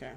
Okay.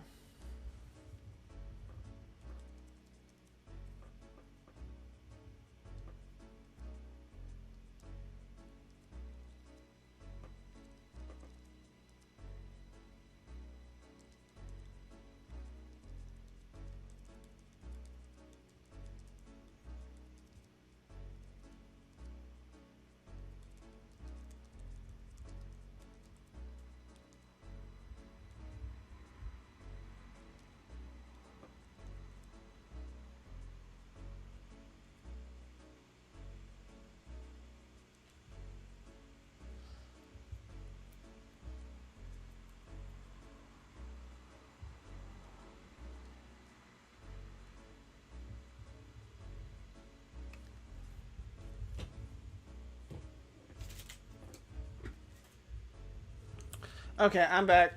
Okay, I'm back.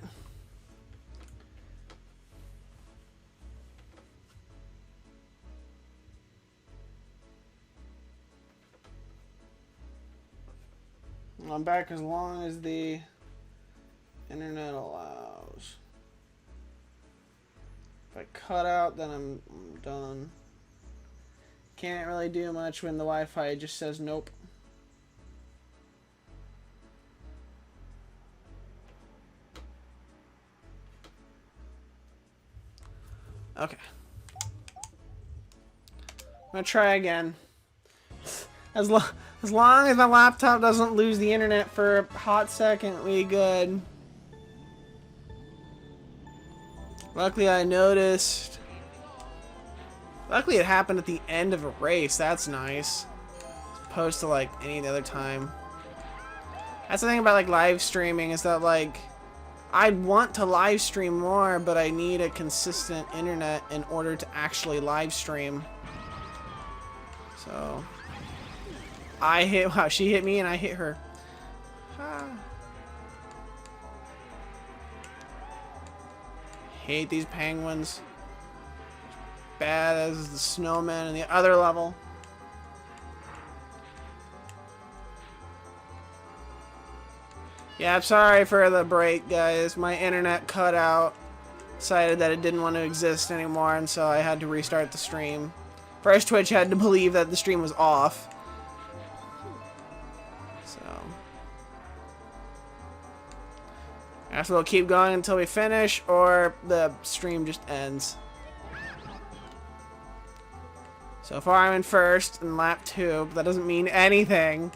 I'm back as long as the internet allows. If I cut out, then I'm done. Can't really do much when the Wi-Fi just says nope. Okay. I'm gonna try again. As long as my laptop doesn't lose the internet for a hot second, we good. Luckily, I noticed. Luckily, it happened at the end of a race. That's nice. As opposed to like any other time. That's the thing about like live streaming is that like I want to live stream more, but I need a consistent internet in order to actually live stream. So wow, she hit me and I hit her. Ah. Hate these penguins. Bad as the snowman in the other level. Yeah, I'm sorry for the break, guys. My internet cut out. Decided that it didn't want to exist anymore, and so I had to restart the stream. First, Twitch had to believe that the stream was off. So after we'll keep going until we finish, or the stream just ends. So far, I'm in first in lap 2, but that doesn't mean anything.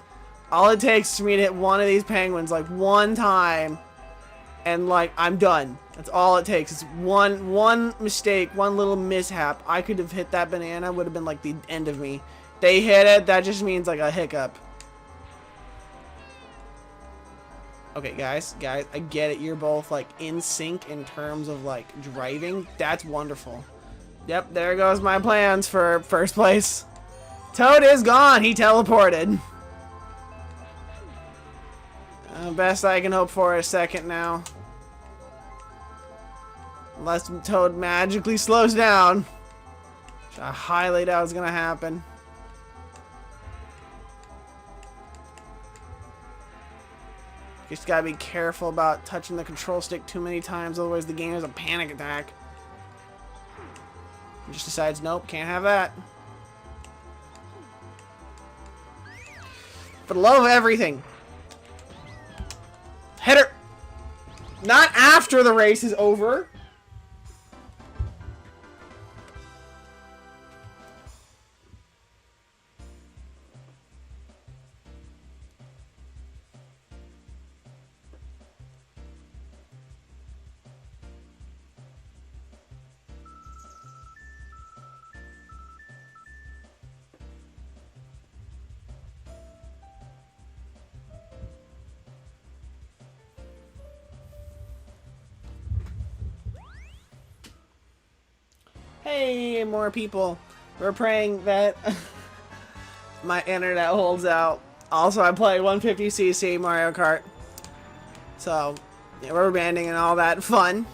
All it takes is for me to hit one of these penguins like one time, and like I'm done. That's all it takes. It's one mistake, one little mishap. I could have hit that banana, would have been like the end of me. They hit it, that just means like a hiccup. Okay, guys, I get it. You're both like in sync in terms of like driving. That's wonderful. Yep, there goes my plans for first place. Toad is gone. He teleported. Best I can hope for is second now. Unless Toad magically slows down. Which I highly doubt is going to happen. Just gotta be careful about touching the control stick too many times, otherwise the game has a panic attack. It just decides, nope, can't have that. For the love of everything. Hit her! Not after the race is over. Hey, more people. We're praying that my internet holds out. Also, I play 150cc Mario Kart. So, yeah, rubber banding and all that fun.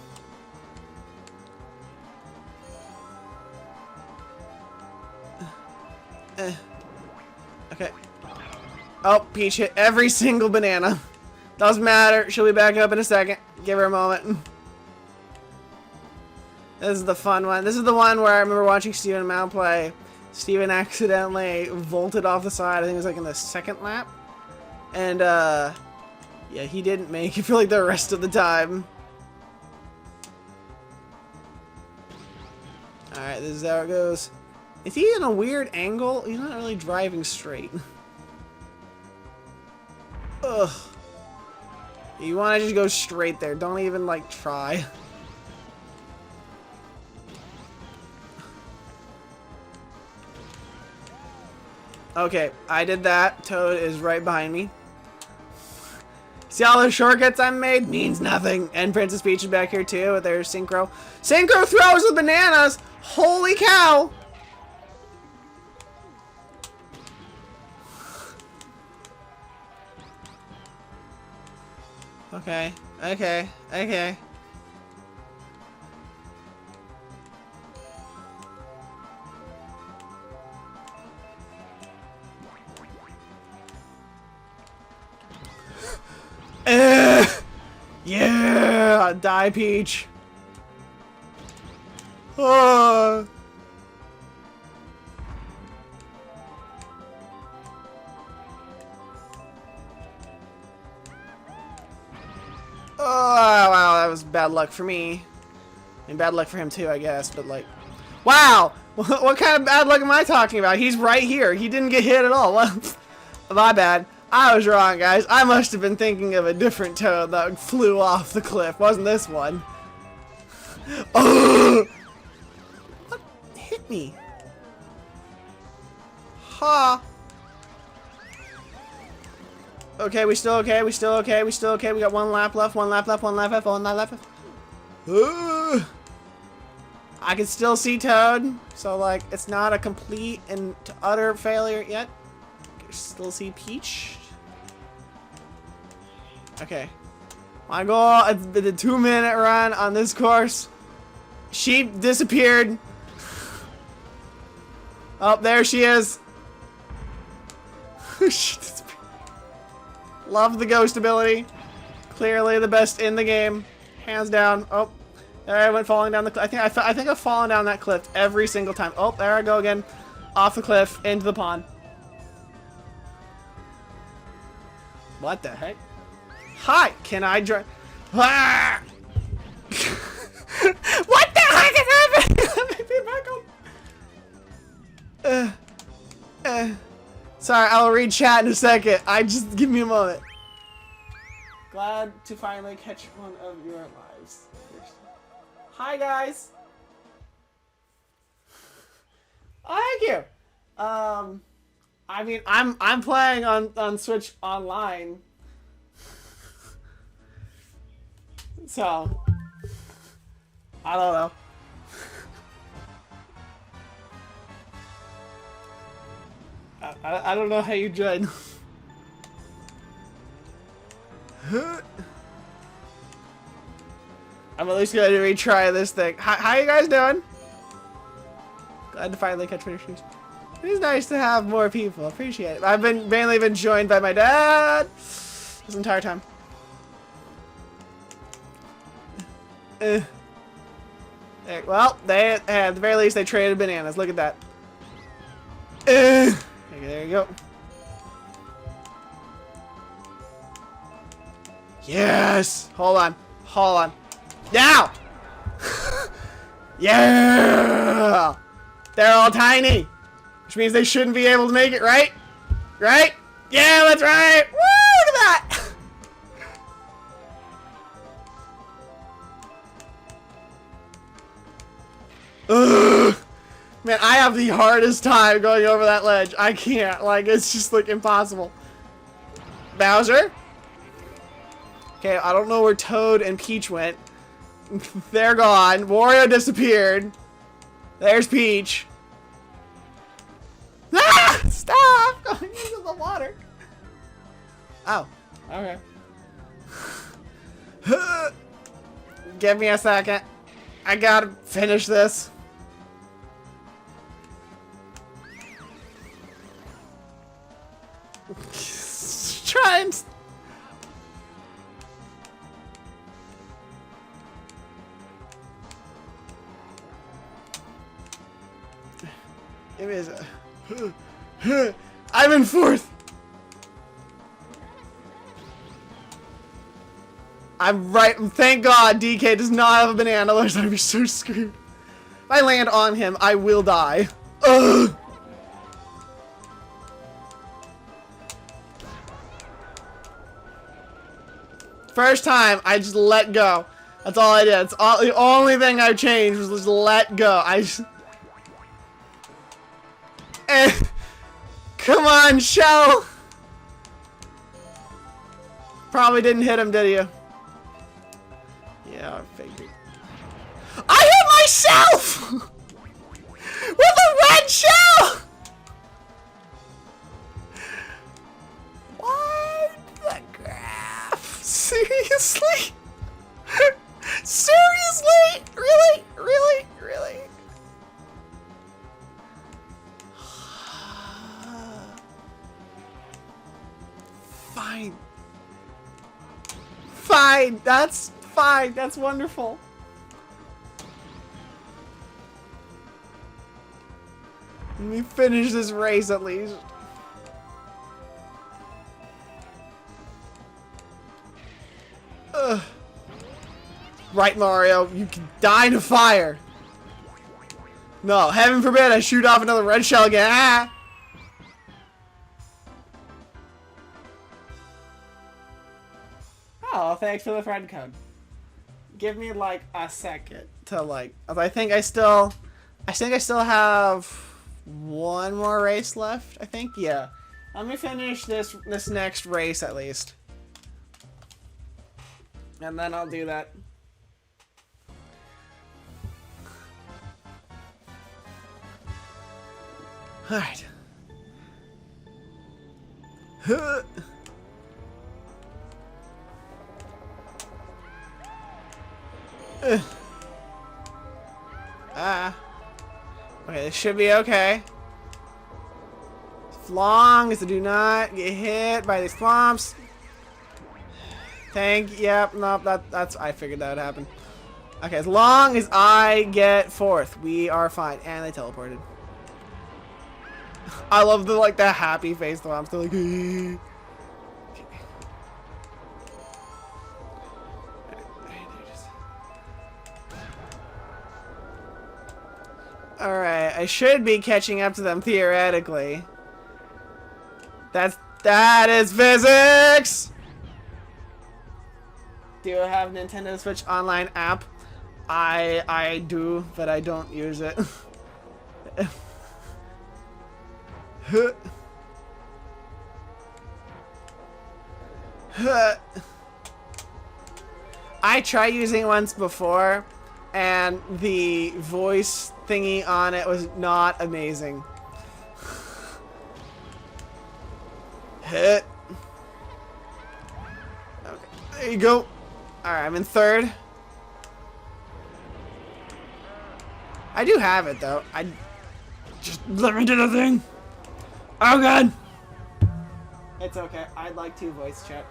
Okay. Oh, Peach hit every single banana. Doesn't matter. She'll be back up in a second. Give her a moment. This is the fun one. This is the one where I remember watching Steven Mao play. Steven accidentally vaulted off the side. I think it was like in the second lap. And, yeah, he didn't make it for like the rest of the time. Alright, this is how it goes. Is he in a weird angle? He's not really driving straight. Ugh. You want to just go straight there. Don't even, like, try. Okay, I did that. Toad is right behind me. See all those shortcuts I made? Means nothing. And Princess Peach is back here too with their synchro. Synchro throws with bananas! Holy cow! Okay, okay, okay. Yeah! Die, Peach! Oh. Oh, wow, that was bad luck for me. And bad luck for him too, I guess, but like... Wow! What kind of bad luck am I talking about? He's right here. He didn't get hit at all. My bad. I was wrong, guys. I must have been thinking of a different Toad that flew off the cliff. Wasn't this one? Oh! What hit me? Ha! Okay, we still okay. We still okay. We still okay. We got one lap left. One lap left. One lap left. One lap left. I can still see Toad, so like it's not a complete and utter failure yet. Still see Peach. Okay. My goal is the 2-minute run on this course. Sheep disappeared. Oh, there she is. She disappeared. Love the ghost ability. Clearly the best in the game. Hands down. Oh, there I went falling down the cliff. I think I've fallen down that cliff every single time. Oh, there I go again. Off the cliff, into the pond. What the heck? Hi, can I drive? Ah! What the heck is happening? Let me back up. Sorry, I'll read chat in a second. Just give me a moment. Glad to finally catch one of your lives. Hi guys. Oh, thank you. I mean, I'm playing on Switch Online. So, I don't know. I don't know how you join. I'm at least going to retry this thing. How you guys doing? Glad to finally catch my shoes. It is nice to have more people. Appreciate it. I've mainly been joined by my dad this entire time. There, well, at the very least they traded bananas. Look at that. Okay, there you go. Yes. Hold on. Hold on. Now. Yeah. They're all tiny, which means they shouldn't be able to make it, right? Right? Yeah, that's right. Woo! Look at that. Ugh. Man, I have the hardest time going over that ledge. I can't. Like, it's just, like, impossible. Bowser? Okay, I don't know where Toad and Peach went. They're gone. Wario disappeared. There's Peach. Ah! Stop going into the water. Oh, okay. Give me a second. I gotta finish this. Try and... It is. I'm in fourth. I'm right. Thank God DK does not have a banana. Otherwise, I'd be so screwed. If I land on him, I will die. Ugh. First time, I just let go. That's all I did. It's all, the only thing I changed was just let go. I just... Come on, Shell! Probably didn't hit him, did you? Yeah, I figured. I hit myself! With a red shell! What the graph? Seriously? Seriously? Really? Really? Really? Fine. Fine. That's fine. That's wonderful. Let me finish this race at least. Ugh. Right, Mario, you can die in a fire. No, heaven forbid I shoot off another red shell again. Ah! Oh, thanks for the friend code. Give me like a second to like. I think I still have one more race left. I think, yeah. Let me finish this next race at least, and then I'll do that. All right. Okay, this should be okay. As long as I do not get hit by these swamps. Yep, nope, that's, I figured that would happen. Okay, as long as I get fourth, we are fine. And they teleported. I love the, like, the happy face though. I'm still like, okay. Alright, I should be catching up to them theoretically. That is physics! Do you have Nintendo Switch Online app? I do, but I don't use it. I tried using it once before, and the voice thingy on it was not amazing. Hit. Okay, there you go. Alright, I'm in third. I do have it though. Just let me do the thing. Oh god. It's okay. I'd like to voice chat.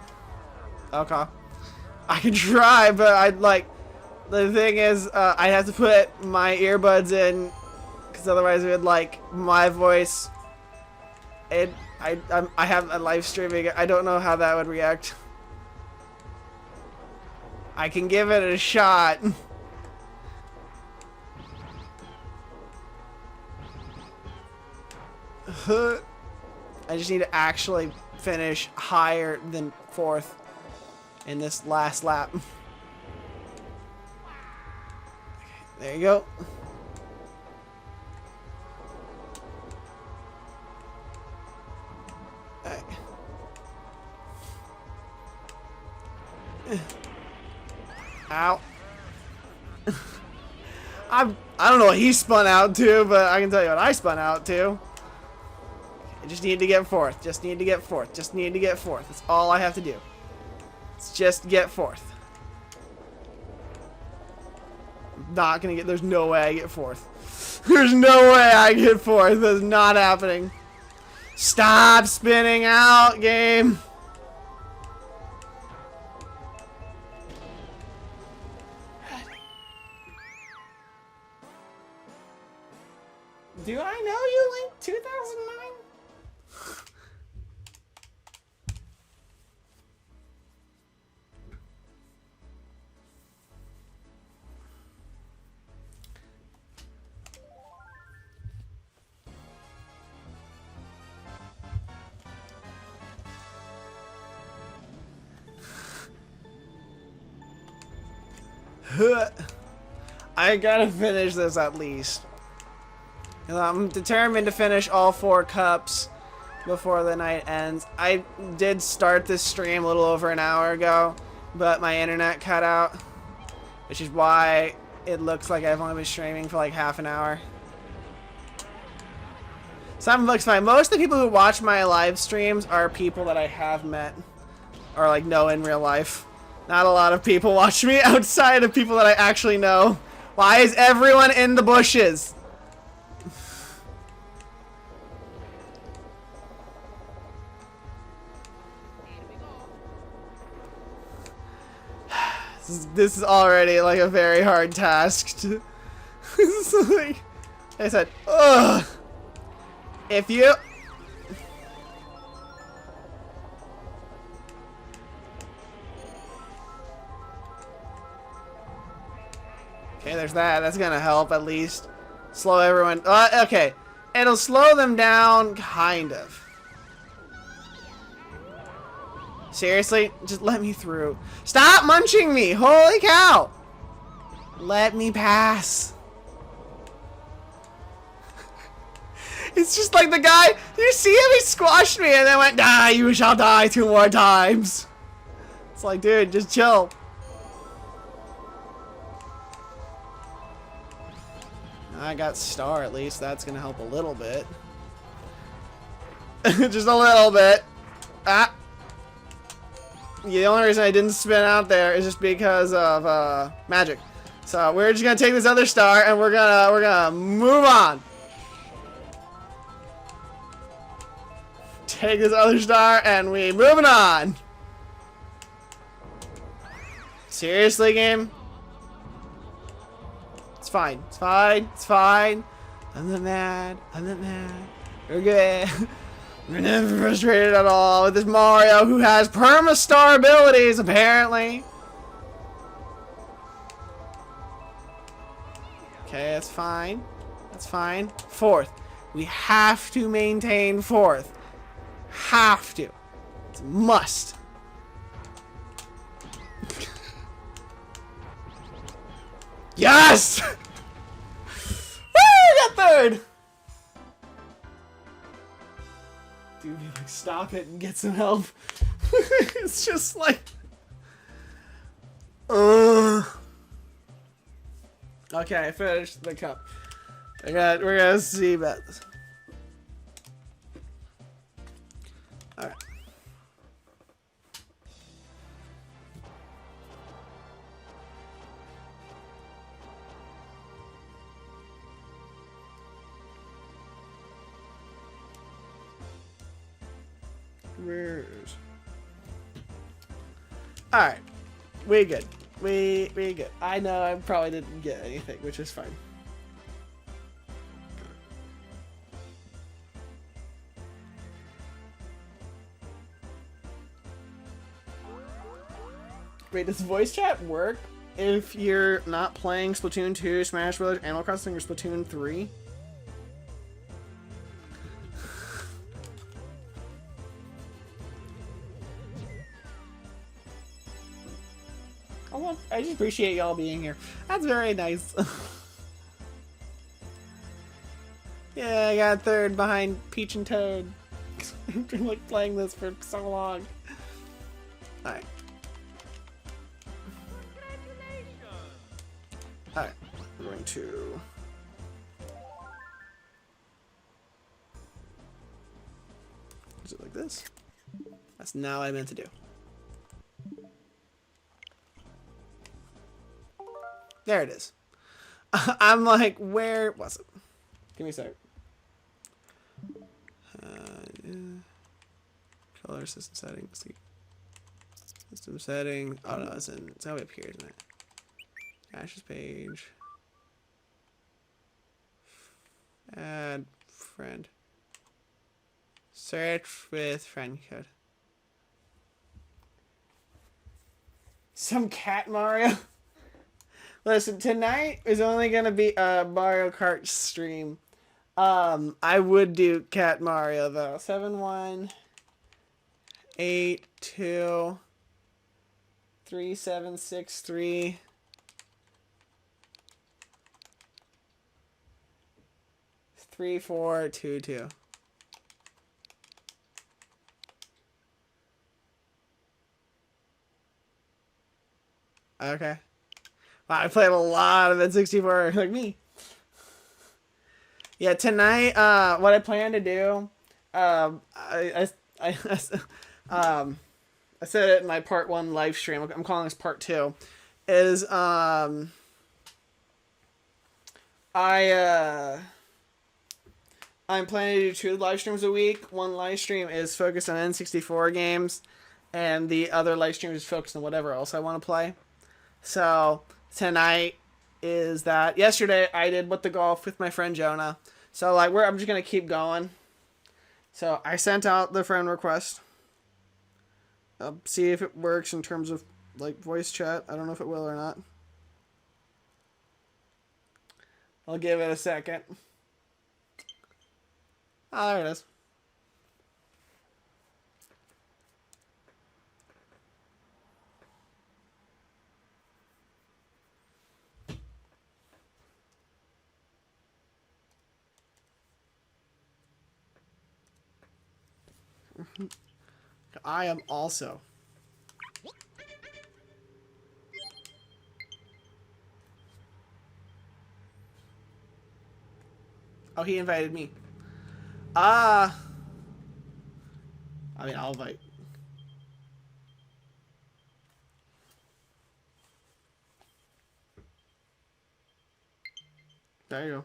Okay. I can try, but I'd like. The thing is, I'd have to put my earbuds in, because otherwise it would like my voice. I have a live streaming. I don't know how that would react. I can give it a shot. I just need to actually finish higher than fourth in this last lap. There you go. Right. Ow. I don't know what he spun out to, but I can tell you what I spun out to. I just need to get fourth. Just need to get fourth. Just need to get fourth. That's all I have to do. It's just get fourth. I'm not gonna get. There's no way I get fourth. There's no way I get fourth. That's not happening. Stop spinning out, game. Do I know you, Link 2009? I gotta finish this at least. I'm determined to finish all 4 cups before the night ends. I did start this stream a little over an hour ago, but my internet cut out, which is why it looks like I've only been streaming for like half an hour. Some looks fine. Most of the people who watch my live streams are people that I have met or like know in real life. Not a lot of people watch me outside of people that I actually know. Why is everyone in the bushes? This is already like a very hard task. This is like I said, ugh. If you okay, there's that. That's gonna help at least slow everyone. Okay, it'll slow them down, kind of. Seriously, just let me through. Stop munching me! Holy cow! Let me pass. It's just like the guy. You see him? He squashed me and then went, "Die! You shall die 2 more times." It's like, dude, just chill. I got star at least. That's gonna help a little bit. Just a little bit. Ah. The only reason I didn't spin out there is just because of magic. So we're just gonna take this other star and we're gonna move on. Take this other star and we moving on. Seriously, game? It's fine. It's fine. It's fine. I'm not mad. I'm not mad. We're good. We're never frustrated at all with this Mario who has perma-star abilities, apparently. Okay, that's fine. That's fine. 4th. We have to maintain 4th. Have to. It's a must. Yes! Woo! Got 3rd! Dude, like, stop it and get some help. It's just like... Okay, I finished the cup. We're gonna see about this. Alright. Where's... Alright. We good. We good. I know I probably didn't get anything, which is fine. Wait, does voice chat work if you're not playing Splatoon 2, Smash Bros, Animal Crossing, or Splatoon 3? I just appreciate y'all being here. That's very nice. Yeah, I got 3rd behind Peach and Toad. I've been like playing this for so long. Alright. Alright, we're going to... Is it like this? That's not what I meant to do. There it is. I'm like, where was it? Give me a sec. Color system settings. System setting. Oh no, it's all the way up here, isn't it? Ashes page. Add friend. Search with friend code. Some cat Mario. Listen, tonight is only gonna be a Mario Kart stream. I would do cat Mario though. 71823763. 3422. Okay. Wow, I played a lot of N64 like me. Yeah, tonight, what I plan to do, I said it in my part 1 live stream. I'm calling this part 2. Is I'm planning to do 2 live streams a week. One live stream is focused on N64 games, and the other live stream is focused on whatever else I want to play. So tonight is that. Yesterday I did What the Golf with my friend Jonah. So like I'm just gonna keep going. So I sent out the friend request. See if it works in terms of like voice chat. I don't know if it will or not. I'll give it a second. Oh, there it is. I am also. Oh, he invited me. I mean, I'll invite. There you go.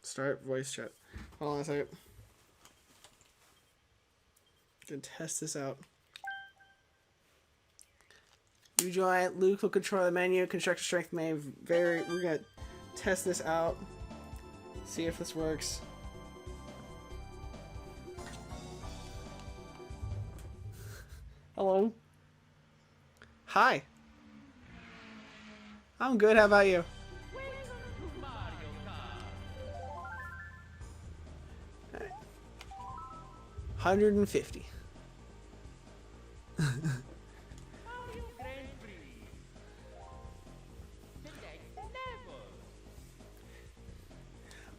Start voice chat. Hold on a second. Gonna test this out. You join. Luke will control the menu. Constructor strength may vary. We're gonna test this out. See if this works. Hello. Hi. I'm good. How about you? 150.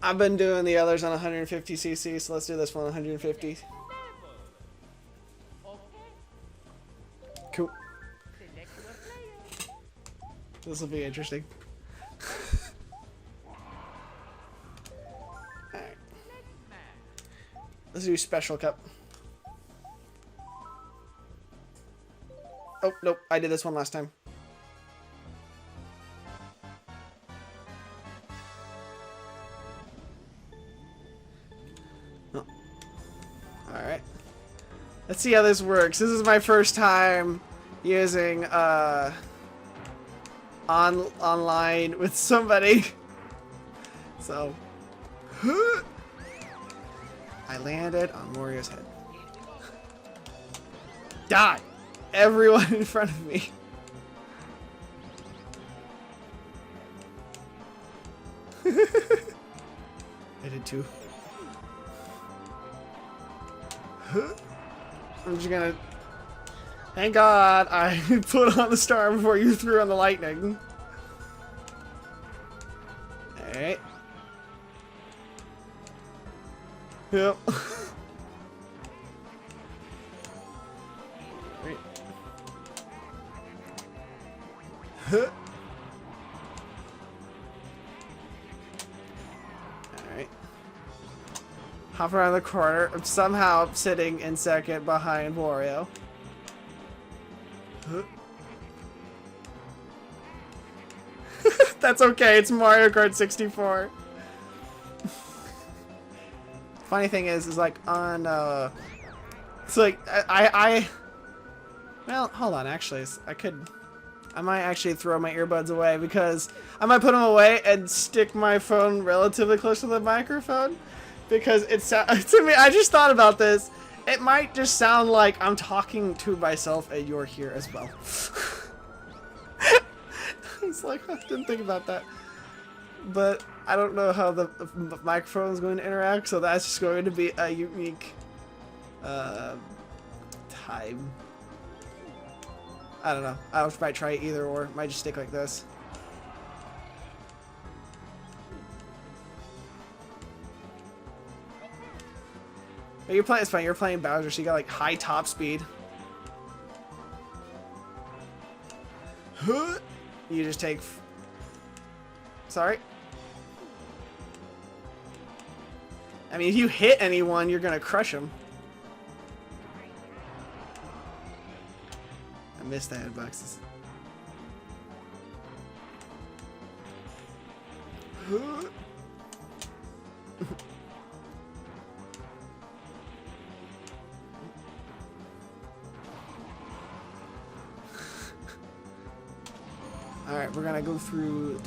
I've been doing the others on 150cc, so let's do this one on 150. Cool. This will be interesting. Alright. Let's do special cup. Oh, nope. I did this one last time. Oh. Alright. Let's see how this works. This is my first time using online with somebody. So I landed on Wario's head. Die! Everyone in front of me. I did too. I'm just gonna... Thank God I put on the star before you threw on the lightning. Alright. Yep. Right. Alright. Hop around the corner. I'm somehow sitting in second behind Wario. That's okay, it's Mario Kart 64. Funny thing is like on it's like I well, hold on, actually I could I might actually throw my earbuds away because I might put them away and stick my phone relatively close to the microphone because it's to me. I just thought about this. It might just sound like I'm talking to myself and you're here as well. It's like I didn't think about that, but I don't know how the microphone is going to interact, so that's just going to be a unique time. I don't know. I might try either or. Might just stick like this. But you're playing. It's fine. You're playing Bowser, so you got like high top speed. You just take. Sorry. I mean, if you hit anyone, you're gonna crush them. I missed the hitboxes. Alright, we're gonna go through.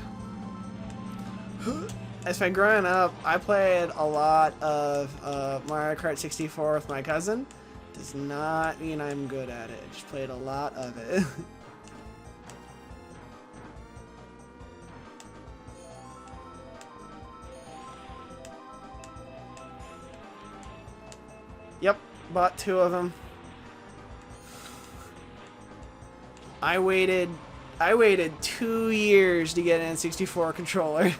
As for growing up, I played a lot of Mario Kart 64 with my cousin. Does not mean I'm good at it. Just played a lot of it. Yep, bought 2 of them. I waited 2 years to get an N64 controller.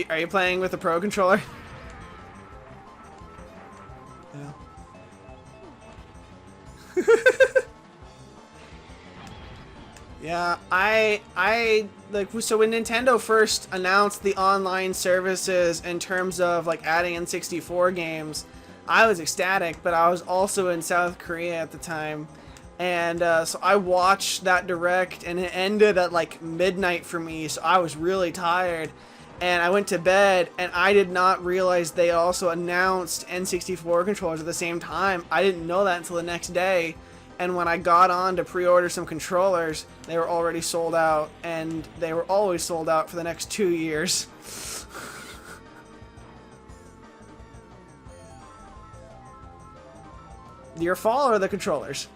Are you playing with a Pro controller? Yeah. Yeah, I like, so when Nintendo first announced the online services in terms of like adding N64 games, I was ecstatic, but I was also in South Korea at the time. And so I watched that direct and it ended at like midnight for me, so I was really tired. And I went to bed, and I did not realize they also announced N64 controllers at the same time. I didn't know that until the next day. And when I got on to pre-order some controllers, they were already sold out, and they were always sold out for the next 2 years. Your fault or the controllers?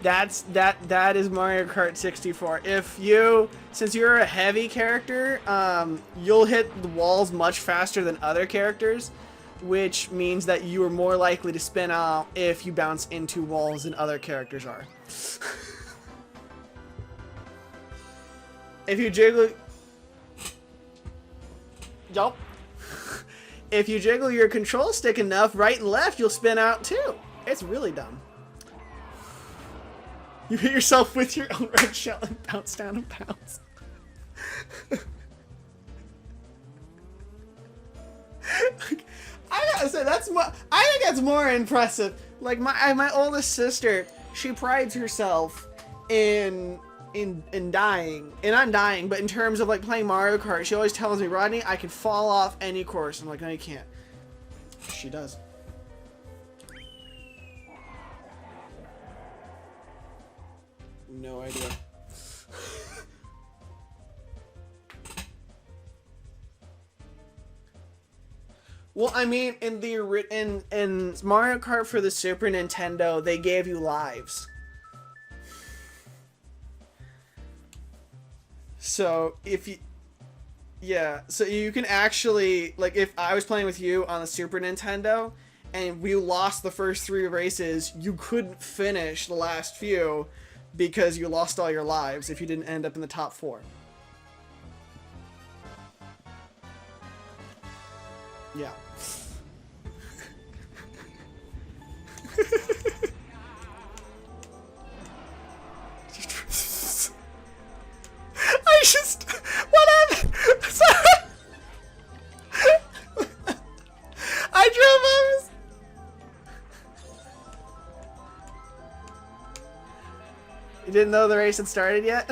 That is Mario Kart 64. Since you're a heavy character, you'll hit the walls much faster than other characters, which means that you are more likely to spin out if you bounce into walls than other characters are. If you jiggle, yup. If you jiggle your control stick enough, right and left, you'll spin out too. It's really dumb. You hit yourself with your own red shell and bounce down and bounce. I gotta say, I think that's more impressive. Like my oldest sister, she prides herself in dying, and not dying, but in terms of like playing Mario Kart. She always tells me, Rodney, I can fall off any course. I'm like, no, you can't. She does. No idea. Well, I mean, in Mario Kart for the Super Nintendo, they gave you lives. So so you can actually, like, if I was playing with you on the Super Nintendo and we lost the first 3 races, you couldn't finish the last few because you lost all your lives if you didn't end up in the top 4. Yeah. I just... What happened? Sorry. I drove up... didn't know the race had started yet?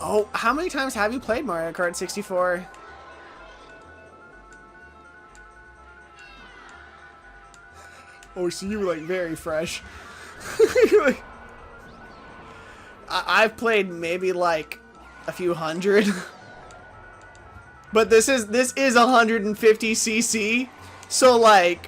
Oh, how many times have you played Mario Kart 64? Oh, so you were like very fresh. Like, I've played maybe like a few hundred. But this is 150cc. So like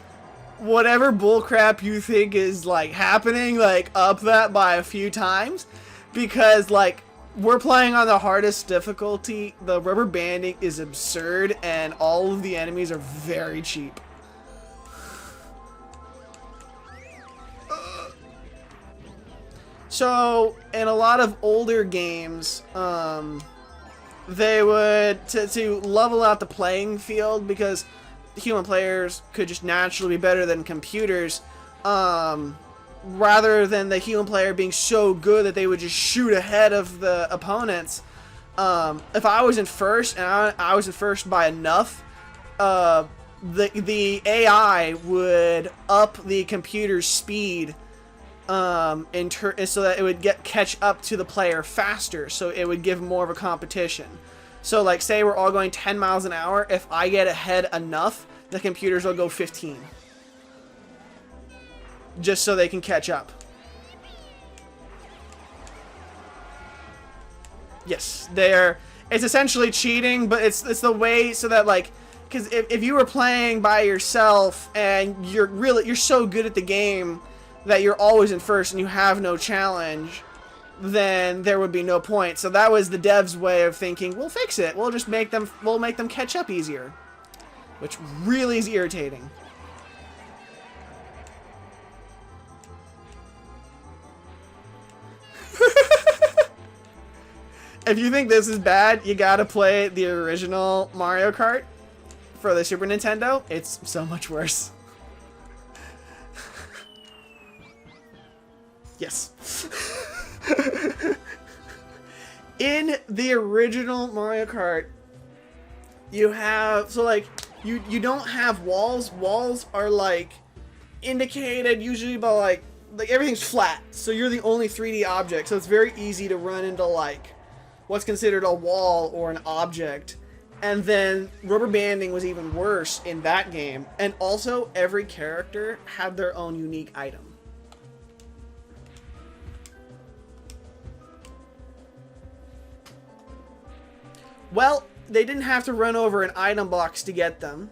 whatever bullcrap you think is like happening, like up that by a few times, because like we're playing on the hardest difficulty. The rubber banding is absurd, and all of the enemies are very cheap. So in a lot of older games, they would to level out the playing field, because human players could just naturally be better than computers, rather than the human player being so good that they would just shoot ahead of the opponents. If I was in first, and I was in first by enough, the AI would up the computer's speed, so that it would catch up to the player faster, so it would give more of a competition. So like say we're all going 10 miles an hour, if I get ahead enough, the computers will go 15. Just so they can catch up. Yes, it's essentially cheating, but it's the way so that like, because if you were playing by yourself and you're so good at the game that you're always in first and you have no challenge, then there would be no point. So that was the devs' way of thinking, we'll fix it. We'll make them catch up easier. Which really is irritating. If you think this is bad, you gotta play the original Mario Kart for the Super Nintendo. It's so much worse. Yes. In the original Mario Kart, you have, so like, you don't have walls. Walls are like indicated usually by like everything's flat. So you're the only 3D object. So it's very easy to run into like what's considered a wall or an object. And then rubber banding was even worse in that game. And also every character had their own unique item. Well, they didn't have to run over an item box to get them.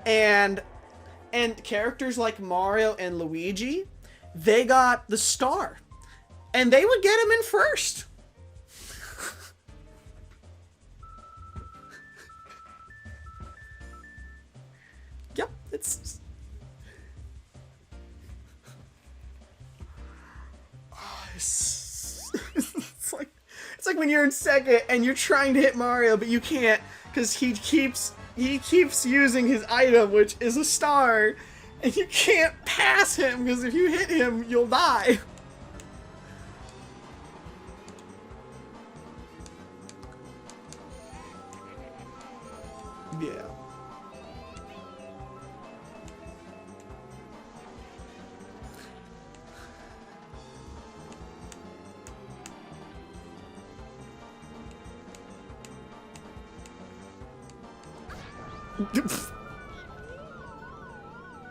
And characters like Mario and Luigi, they got the star. And they would get them in first. Yep, it's it's like when you're in second and you're trying to hit Mario, but you can't because he keeps using his item, which is a star, and you can't pass him because if you hit him, you'll die. Yeah.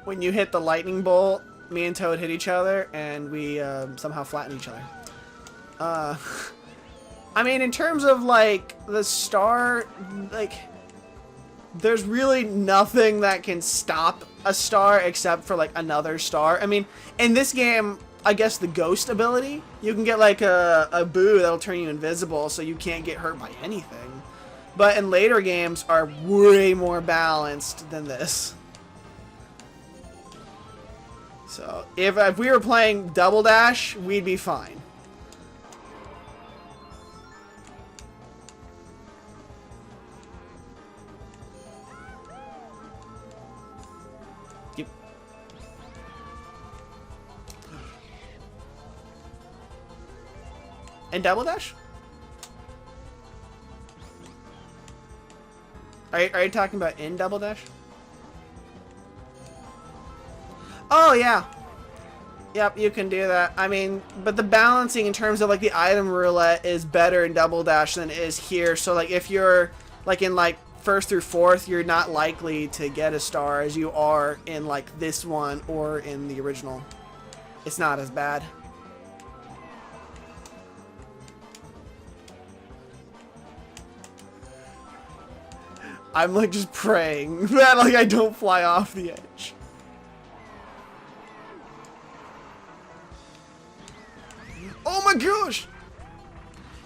When you hit the lightning bolt, me and Toad hit each other, and we somehow flattened each other. I mean, in terms of like the star, like there's really nothing that can stop a star except for like another star. I mean, in this game, I guess the ghost ability, you can get like a boo that'll turn you invisible, so you can't get hurt by anything. But in later games are way more balanced than this. So if we were playing Double Dash, we'd be fine. Yep. And Double Dash? Are you talking about in Double Dash? Oh, yeah. Yep, you can do that. I mean, but the balancing in terms of like the item roulette is better in Double Dash than it is here. So like if you're like in like first through fourth, you're not likely to get a star as you are in like this one or in the original. It's not as bad. I'm like just praying that like I don't fly off the edge. Oh my gosh!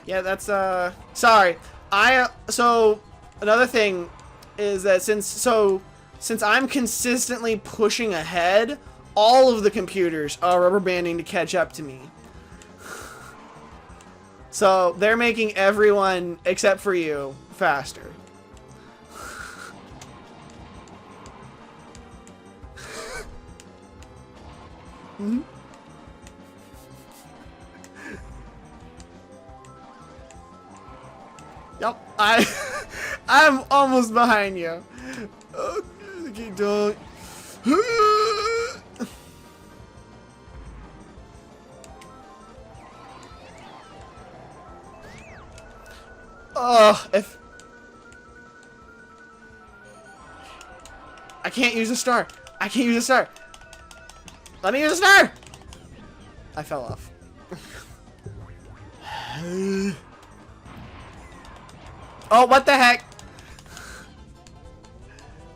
Yeah, that's sorry. So another thing is that since I'm consistently pushing ahead, all of the computers are rubber banding to catch up to me. So they're making everyone except for you faster. Mm-hmm. Yep, I'm almost behind you. Okay, don't. Oh, if I can't use a star, I can't use a star. Let me use a star. I fell off. Oh, what the heck?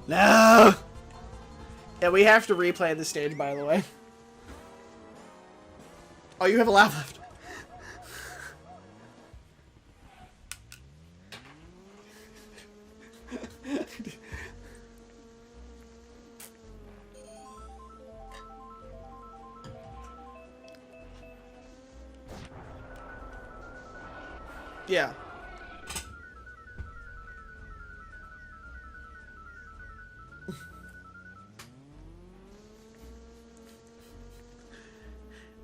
No. Yeah, we have to replay the stage, by the way. Oh, you have a lap left. Yeah.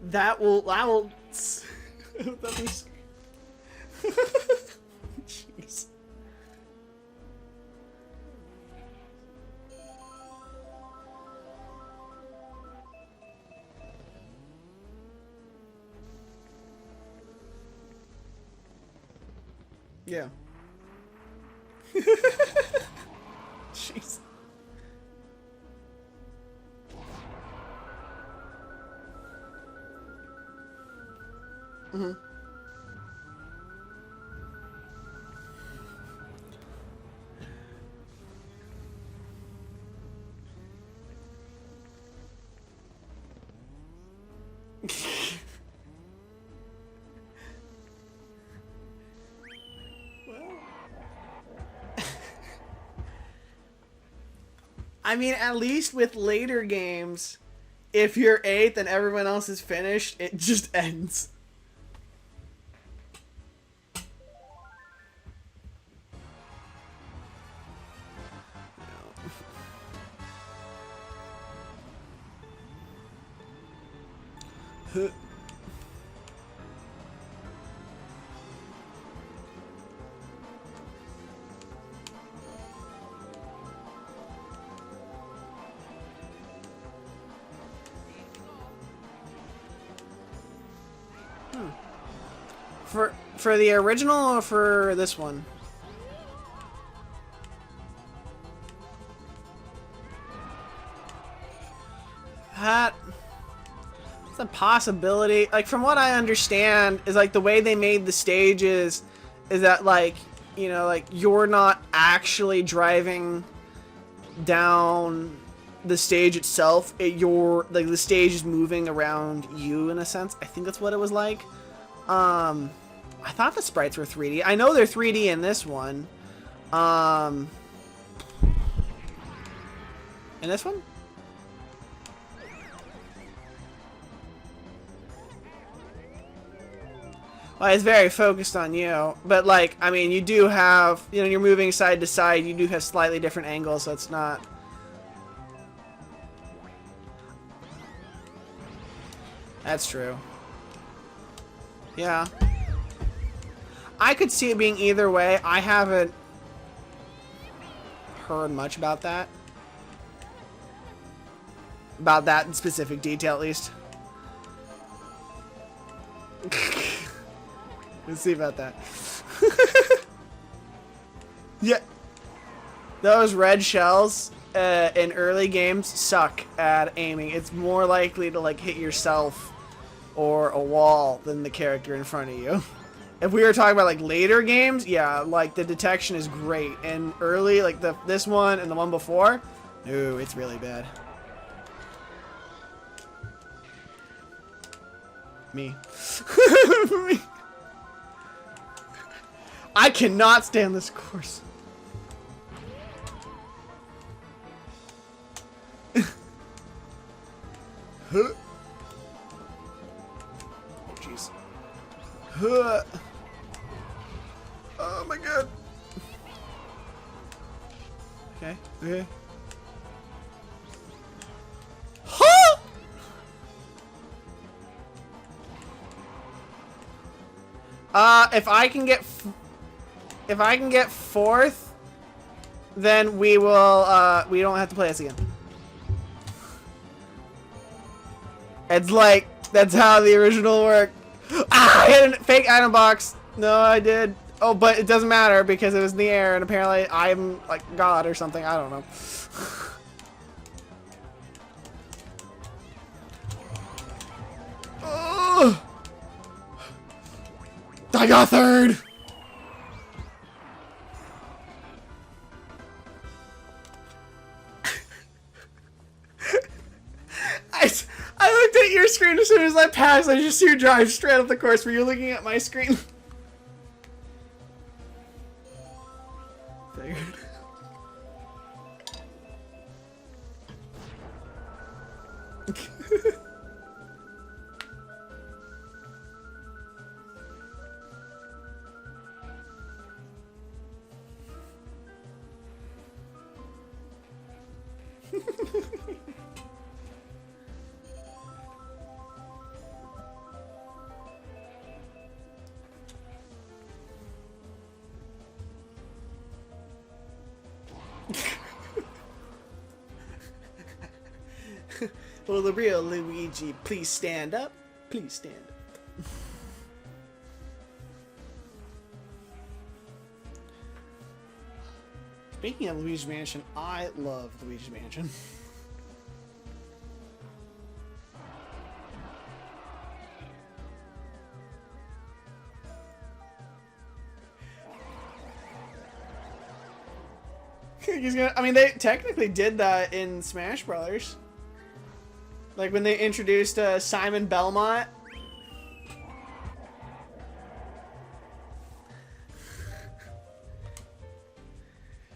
That will that be jeez. Yeah. Jeez. Mm-hmm. Well, I mean, at least with later games, if you're 8th and everyone else is finished, it just ends. For the original or for this one? That's a possibility. Like from what I understand is like the way they made the stages is that like, you know, like you're not actually driving down the stage itself. You're like the stage is moving around you in a sense. I think that's what it was like. I thought the sprites were 3D. I know they're 3D in this one. In this one? Well, it's very focused on you, but like, I mean, you do have, you know, you're moving side to side, you do have slightly different angles, so it's not. That's true. Yeah. I could see it being either way. I haven't heard much about that. About that in specific detail, at least. Let's see about that. Yeah. Those red shells in early games suck at aiming. It's more likely to like hit yourself or a wall than the character in front of you. If we were talking about like later games, yeah, like the detection is great. And early, like this one and the one before, no, it's really bad. Me. Me. I cannot stand this course. Oh, jeez. Oh my god. Okay. Okay. Huh! If I can get fourth, then we will. We don't have to play this again. It's like that's how the original worked. Ah, I hit a fake item box. No, I did. Oh, but it doesn't matter because it was in the air, and apparently I'm like God or something. I don't know. Oh, I got third. I looked at your screen as soon as I passed. I just see you drive straight up the course. Were you looking at my screen? Figured. Will the real Luigi please stand up? Please stand up. Speaking of Luigi's Mansion, I love Luigi's Mansion. He's gonna, I mean, they technically did that in Smash Brothers. Like when they introduced Simon Belmont.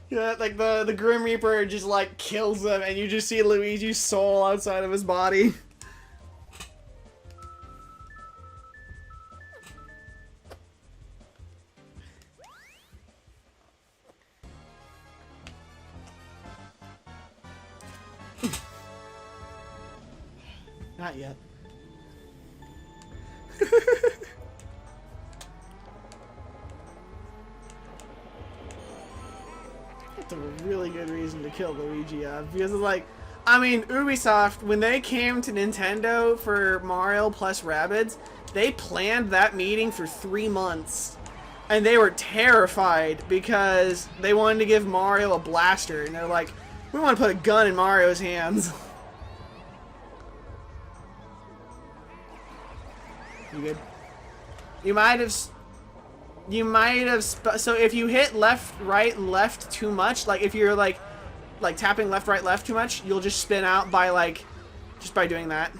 Yeah, like the Grim Reaper just like kills him and you just see Luigi's soul outside of his body. Not yet. That's a really good reason to kill Luigi, because it's like, I mean, Ubisoft, when they came to Nintendo for Mario plus Rabbids, they planned that meeting for 3 months. And they were terrified because they wanted to give Mario a blaster. And they're like, we want to put a gun in Mario's hands. You good? You might have, so if you hit left, right, left too much, like if you're like tapping left, right, left too much, you'll just spin out by like, just by doing that.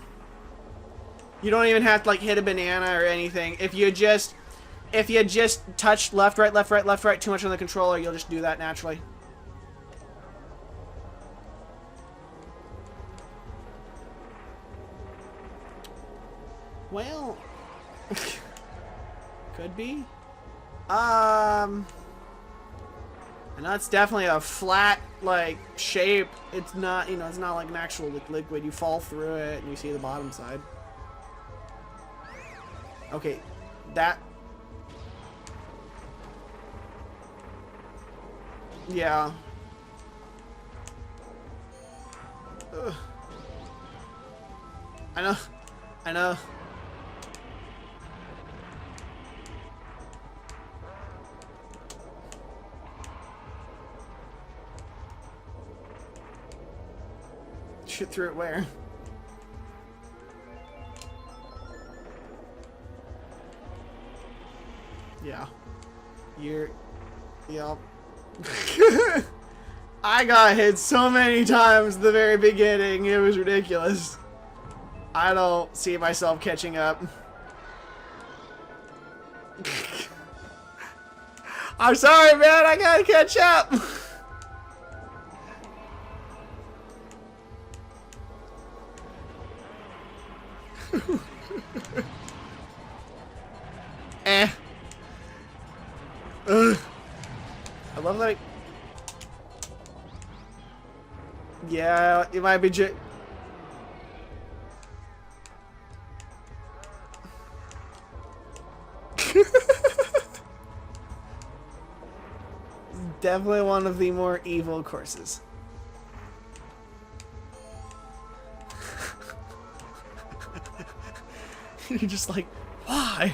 You don't even have to like hit a banana or anything. If you just touch left, right, left, right, left, right too much on the controller, you'll just do that naturally. Well, could be. And that's definitely a flat, like, shape. It's not, you know, it's not like an actual liquid. You fall through it and you see the bottom side. Okay, that... Yeah. Ugh. I know. I know. Shoot through it where? Yeah. You're... Yep. I got hit so many times at the very beginning, it was ridiculous. I don't see myself catching up. I'm sorry, man, I gotta catch up. Eh. Ugh. I love that. Yeah, it might be definitely one of the more evil courses. You're just like, why?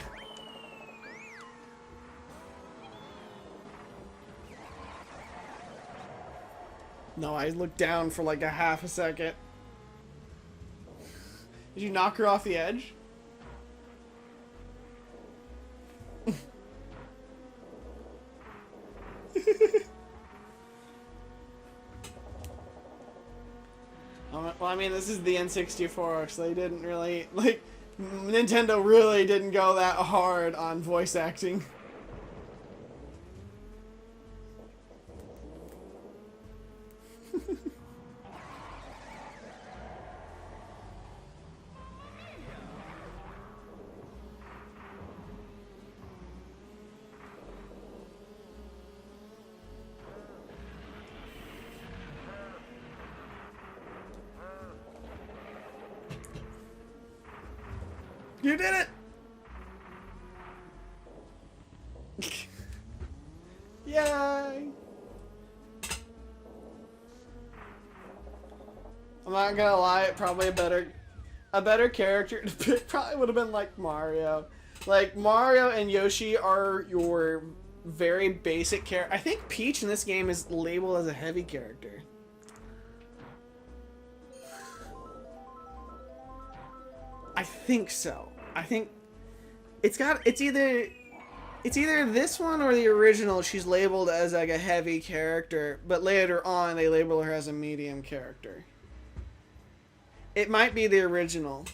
No, I looked down for like a half a second. Did you knock her off the edge? Well, I mean, this is the N64, so they didn't really, like, Nintendo really didn't go that hard on voice acting. You did it! Yay! I'm not gonna lie, probably a better character to pick probably would have been like Mario. Like, Mario and Yoshi are your very basic character. I think Peach in this game is labeled as a heavy character. I think so. I think it's either this one or the original. She's labeled as like a heavy character, but later on they label her as a medium character. It might be the original.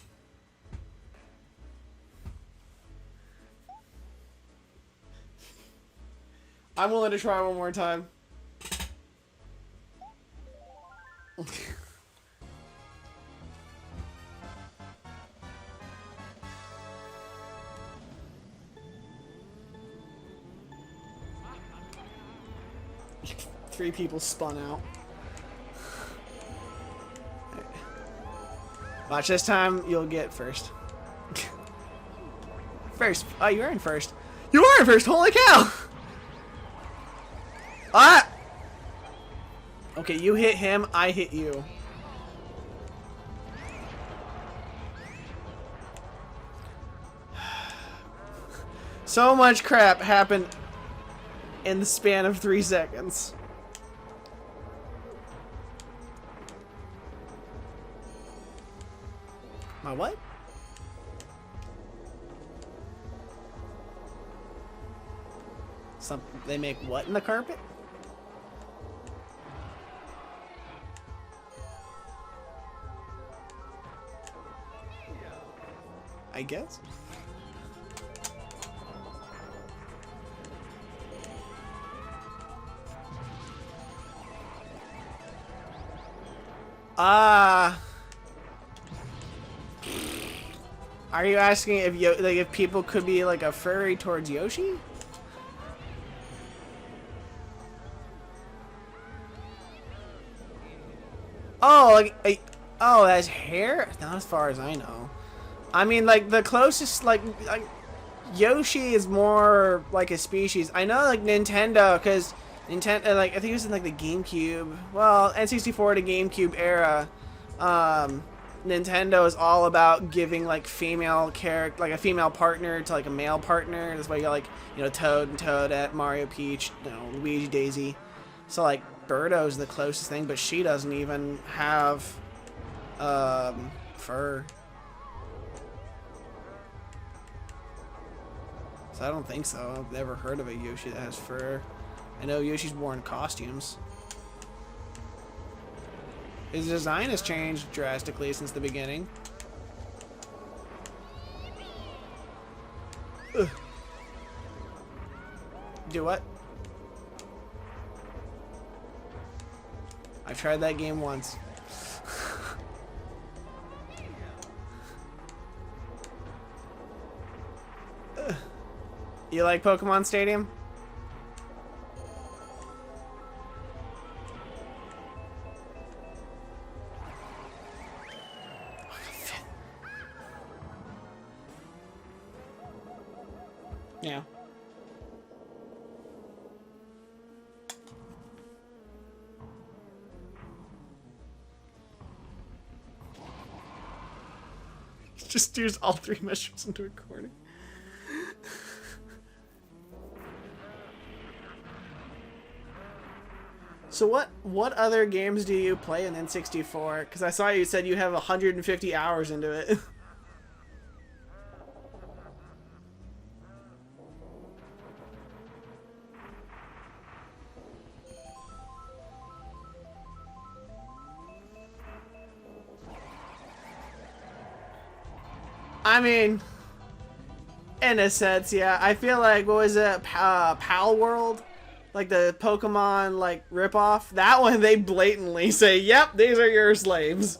I'm willing to try one more time. 3 people spun out. Watch this time, you'll get first. First. Oh, you are in first. You are in first! Holy cow! Ah! Okay, you hit him, I hit you. So much crap happened in the span of 3 seconds. My what? They make what in the carpet? I guess. Are you asking if if people could be like a furry towards Yoshi? Oh, like oh, that's hair? Not as far as I know. I mean, like the closest, like Yoshi is more like a species. I know, like Nintendo, because Nintendo, like I think it was in like the GameCube, well, N64 to GameCube era. Nintendo is all about giving like female character, like a female partner to like a male partner. That's why you got like, you know, Toad and Toadette, Mario, Peach, you know, Luigi, Daisy. So like Birdo's the closest thing, but she doesn't even have fur. So I don't think so. I've never heard of a Yoshi that has fur. I know Yoshi's worn costumes. His design has changed drastically since the beginning. Ugh. Do what? I've tried that game once. You like Pokemon Stadium? Yeah. Just steers all three mushrooms into a corner. So what other games do you play in N64? Because I saw you said you have 150 hours into it. I mean, in a sense, yeah. I feel like, what was it, Pal World? Like the Pokemon, like, ripoff? That one, they blatantly say, yep, these are your slaves.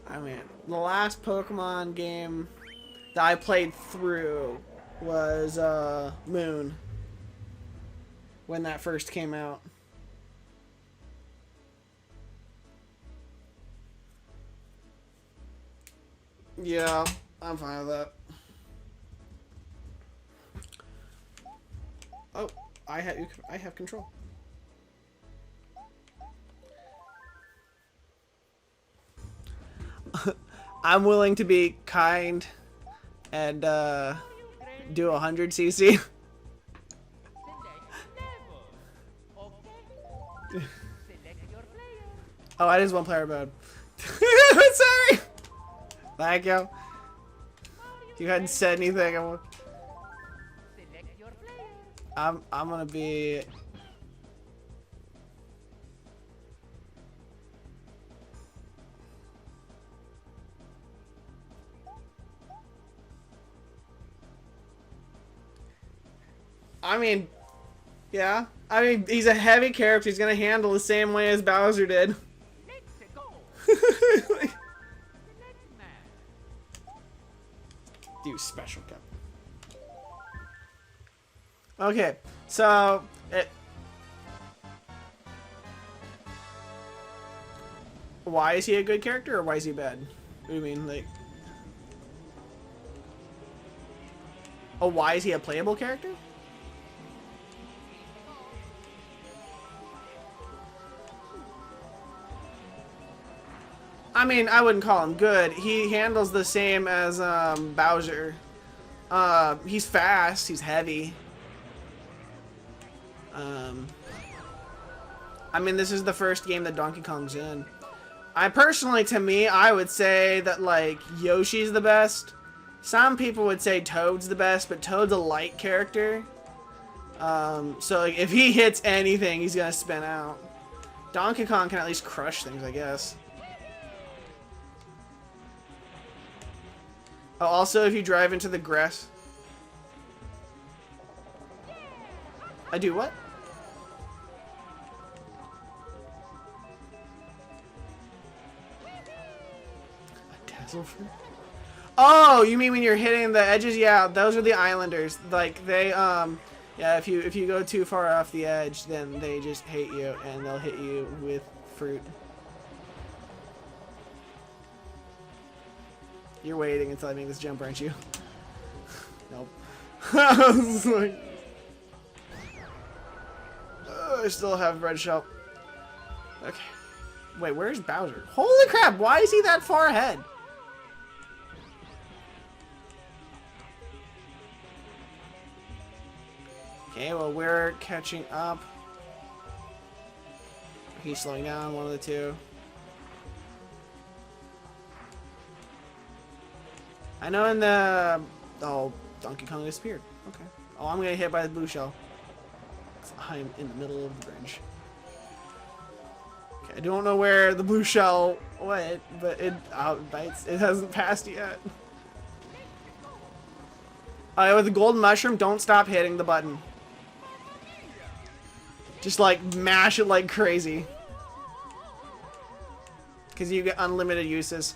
I mean, the last Pokemon game that I played through was Moon, when that first came out. Yeah, I'm fine with that. Oh, I have control. I'm willing to be kind and do 100cc. Oh, I just one player mode. Sorry. Thank you. If you hadn't said anything, I'm gonna be. I mean, yeah. I mean, he's a heavy character. He's gonna handle the same way as Bowser did. Like, do special cup. Okay, so why is he a good character, or why is he bad? What do you mean, like? Oh, why is he a playable character? I mean, I wouldn't call him good. He handles the same as Bowser. He's fast. He's heavy. I mean, this is the first game that Donkey Kong's in. To me, I would say that, like, Yoshi's the best. Some people would say Toad's the best, but Toad's a light character. So like, if he hits anything, he's gonna spin out. Donkey Kong can at least crush things, I guess. Oh, also, if you drive into the grass... I do what? A dazzle fruit? Oh, you mean when you're hitting the edges? Yeah, those are the islanders. Like, they, yeah, if you go too far off the edge, then they just hate you, and they'll hit you with fruit. You're waiting until I make this jump, aren't you? Nope. I was like, I still have red shell. Okay. Wait, where's Bowser? Holy crap, why is he that far ahead? Okay, well, we're catching up. He's slowing down, one of the two. I know in the... Oh, Donkey Kong disappeared. Okay. Oh, I'm gonna get hit by the blue shell. I'm in the middle of the bridge. Okay, I don't know where the blue shell went, but it outbites. It hasn't passed yet. With the golden mushroom, don't stop hitting the button. Just like mash it like crazy. Because you get unlimited uses.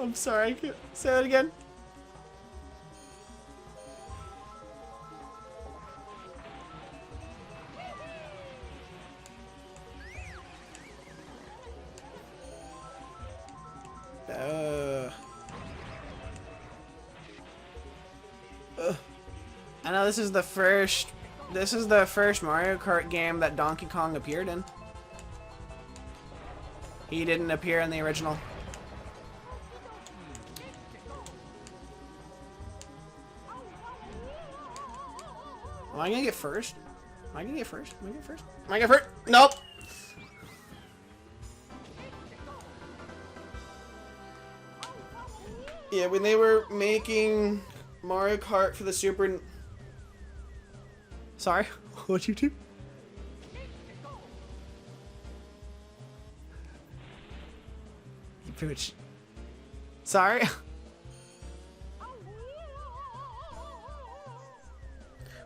I'm sorry, say that again. I know this is the first Mario Kart game that Donkey Kong appeared in. He didn't appear in the original. Am I gonna get first? Am I gonna get first? Am I gonna get first? Am I gonna get first? Nope! Yeah, when they were making Mario Kart for the Super... Sorry? What'd you do? You pretty much... Sorry?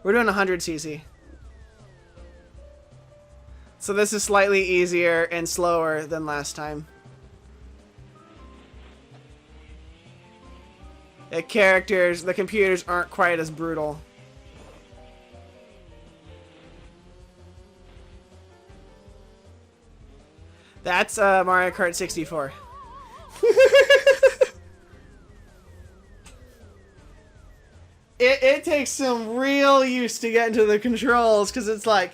We're doing 100cc. So this is slightly easier and slower than last time. The computers aren't quite as brutal. That's Mario Kart 64. It takes some real use to get into the controls because it's like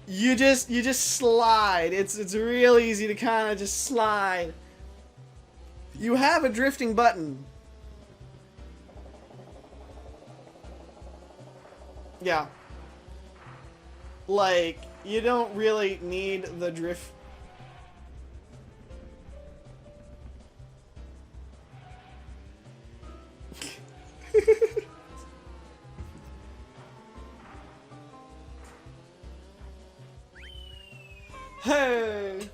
you just slide. It's real easy to kind of just slide. You have a drifting button. Yeah. Like you don't really need the drift. Hey!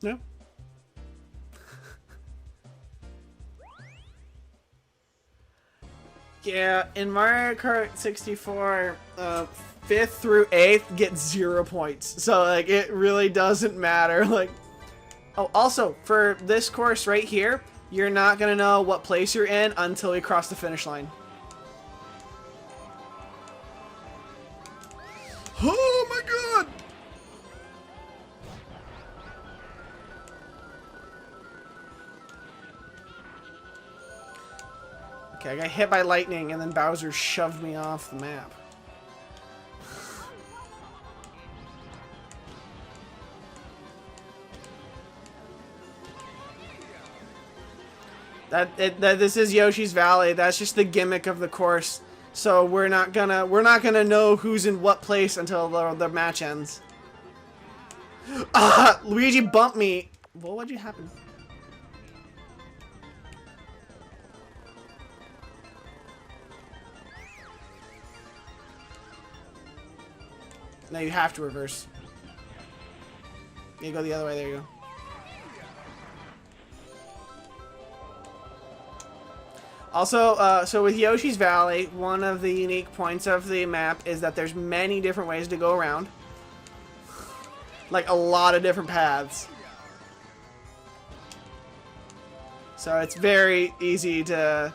No. Yeah, in Mario Kart 64, 5th through 8th get 0 points. So, like, it really doesn't matter. Like, oh, also, for this course right here, you're not gonna know what place you're in until we cross the finish line. Oh my god! Okay, I got hit by lightning and then Bowser shoved me off the map. This is Yoshi's Valley. That's just the gimmick of the course. So we're not gonna know who's in what place until the match ends. Ah, Luigi bumped me. Well, what'd you happen? No, you have to reverse. You go the other way. There you go. Also, so with Yoshi's Valley, one of the unique points of the map is that there's many different ways to go around. Like a lot of different paths. So it's very easy to...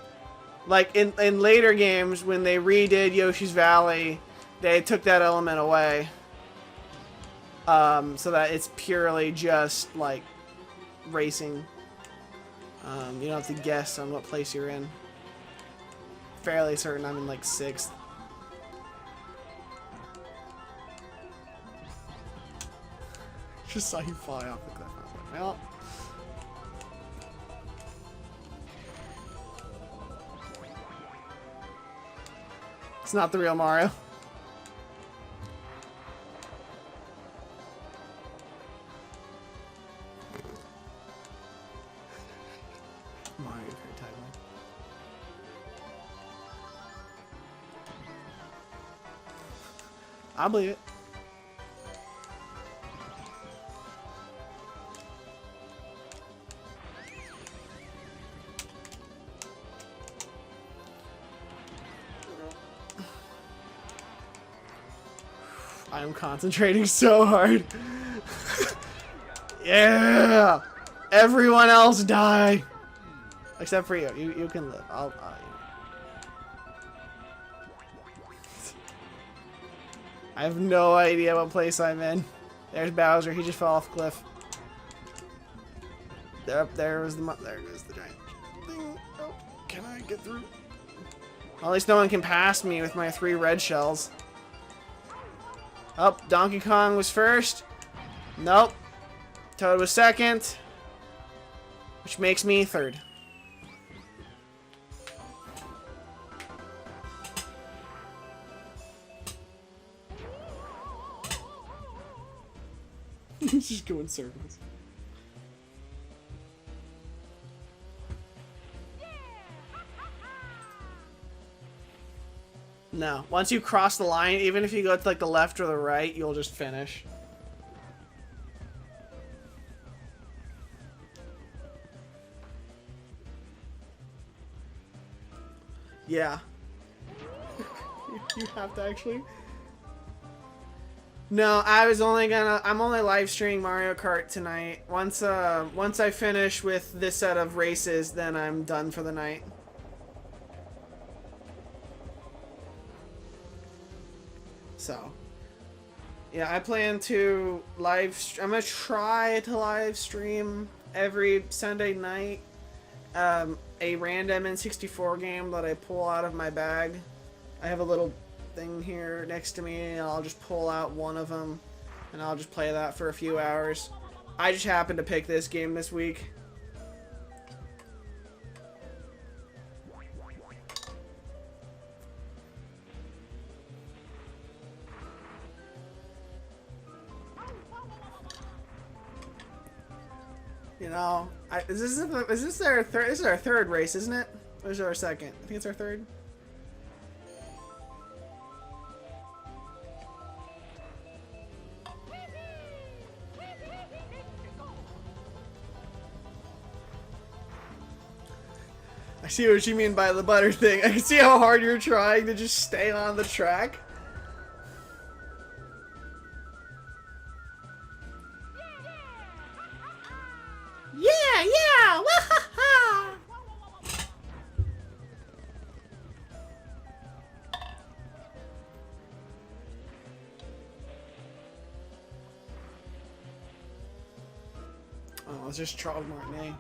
Like in later games, when they redid Yoshi's Valley, they took that element away. So that it's purely just like racing. You don't have to guess on what place you're in. Fairly certain I'm in like 6th. Just saw you fly off the cliff. I was like, well. It's not the real Mario. Mario Kart title. I believe it. I'm concentrating so hard. Yeah! Everyone else die! Except for you. You can live. I have no idea what place I'm in. There's Bowser. He just fell off a cliff. There goes the giant thing. Oh, can I get through? Well, at least no one can pass me with my 3 red shells. Oh, Donkey Kong was first. Nope. Toad was second. Which makes me 3rd. He's just going circles. No. Once you cross the line, even if you go to like the left or the right, you'll just finish. Yeah. You have to actually... No, I'm only live streaming Mario Kart tonight. Once I finish with this set of races, then I'm done for the night. So, yeah, I plan to I'm gonna try to live stream every Sunday night a random N64 game that I pull out of my bag. I have a little thing here next to me, and I'll just pull out one of them, and I'll just play that for a few hours. I just happened to pick this game this week. You know, is this our third? This is our 3rd race, isn't it? Or is it our 2nd? I think it's our 3rd. I see what you mean by the butter thing. I can see how hard you're trying to just stay on the track. Yeah! Wahaha! Oh, it's just Charles Martinet.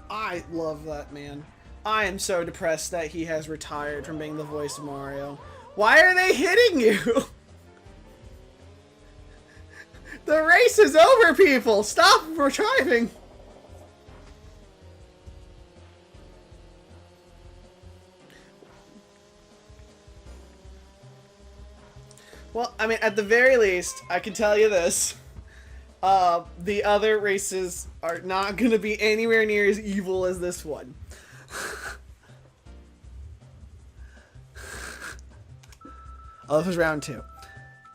I love that man. I am so depressed that he has retired from being the voice of Mario. Why are they hitting you? The race is over, people! Stop driving! Well, I mean, at the very least, I can tell you this. The other races are not going to be anywhere near as evil as this one. Oh, this was round 2.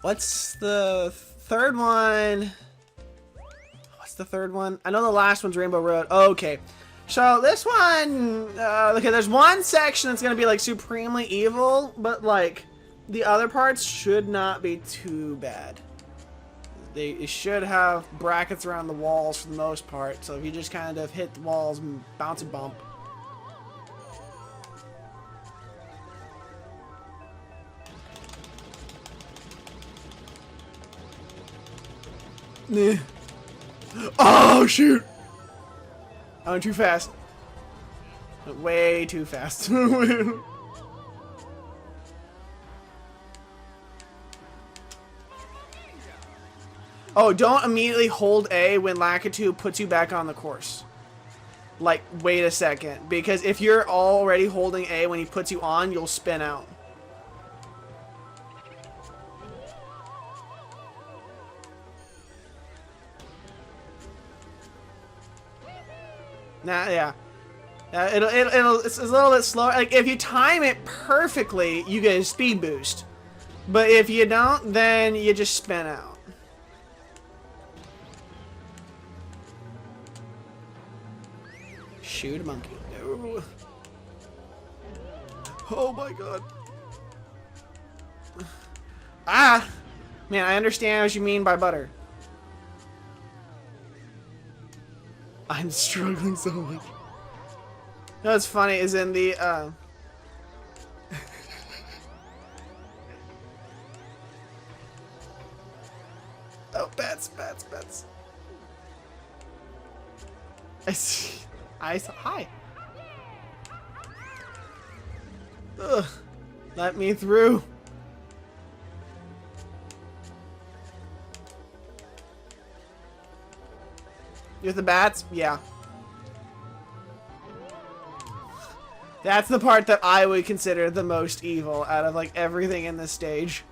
What's the 3rd one? What's the 3rd one? I know the last one's Rainbow Road. Oh, okay. So this one, okay, there's one section that's gonna be like supremely evil, but like the other parts should not be too bad. They should have brackets around the walls for the most part, so if you just kind of hit the walls and bounce a bump. Oh shoot! I went too fast. Way too fast. Oh, don't immediately hold A when Lakitu puts you back on the course. Like, wait a second. Because if you're already holding A when he puts you on, you'll spin out. Nah, yeah. It's a little bit slower. Like, if you time it perfectly, you get a speed boost. But if you don't, then you just spin out. Shoot a monkey. No. Oh my god. Ah! Man, I understand what you mean by butter. I'm struggling so much. You know what's funny is in the, Oh, bats. I see. Hi. Ugh. Let me through. With the bats? Yeah. That's the part that I would consider the most evil out of like everything in this stage.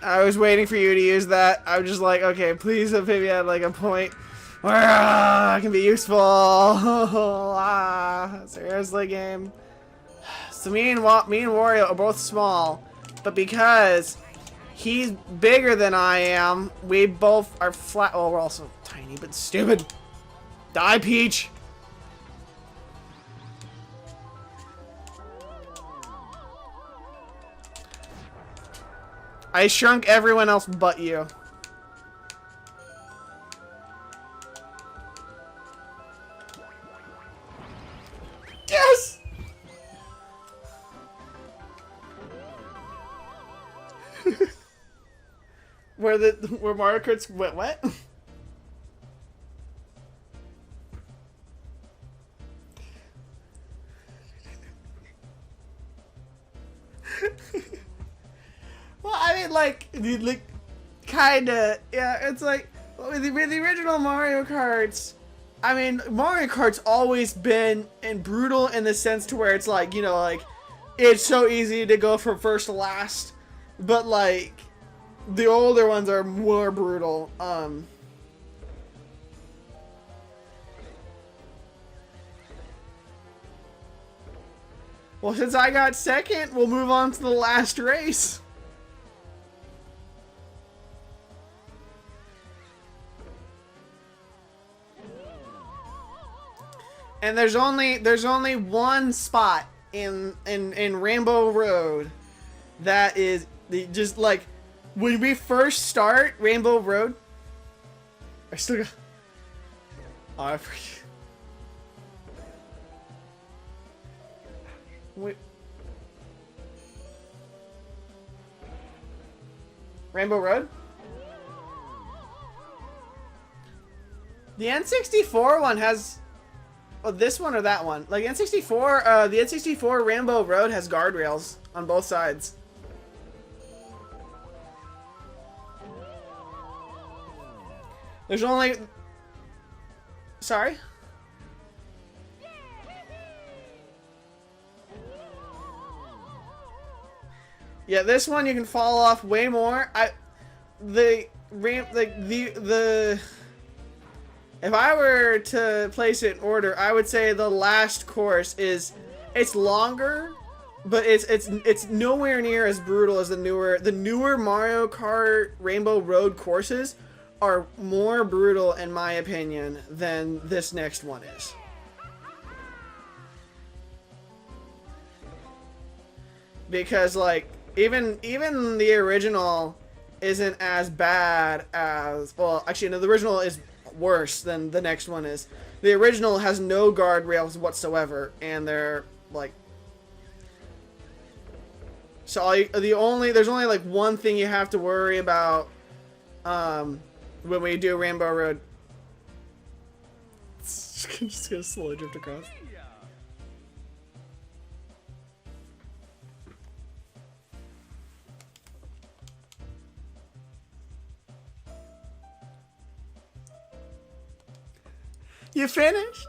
I was waiting for you to use that. I was just like, okay, please have maybe at like a point where I can be useful. Seriously, game. So me and Wario are both small, but because he's bigger than I am, we both are flat. Oh, we're also tiny but stupid. Die, Peach. I shrunk everyone else but you. Yes! Where Mario Kart's went what? Well, I mean, like kinda, yeah. It's like with the original Mario Karts. I mean, Mario Kart's always been brutal in the sense to where it's like, you know, like it's so easy to go from first to last, but like the older ones are more brutal. Well, since I got second, we'll move on to the last race. And there's only one spot in Rainbow Road that is just like when we first start Rainbow Road. I still got. Oh, I forget. Wait. Rainbow Road? The N64 one has. Oh, this one or that one? Like N64, the N64 Rainbow Road has guardrails on both sides. There's only. Sorry? Yeah, this one you can fall off way more. The ramp, like the. If I were to place it in order, I would say the last course is, it's longer, But it's nowhere near as brutal as the newer Mario Kart Rainbow Road courses are more brutal in my opinion than this next one is. Because like even the original isn't as bad as, well, actually no, the original is worse than the next one is. The original has no guardrails whatsoever, and they're like, so there's only like one thing you have to worry about when we do Rainbow Road. Just gonna slowly drift across. You finished?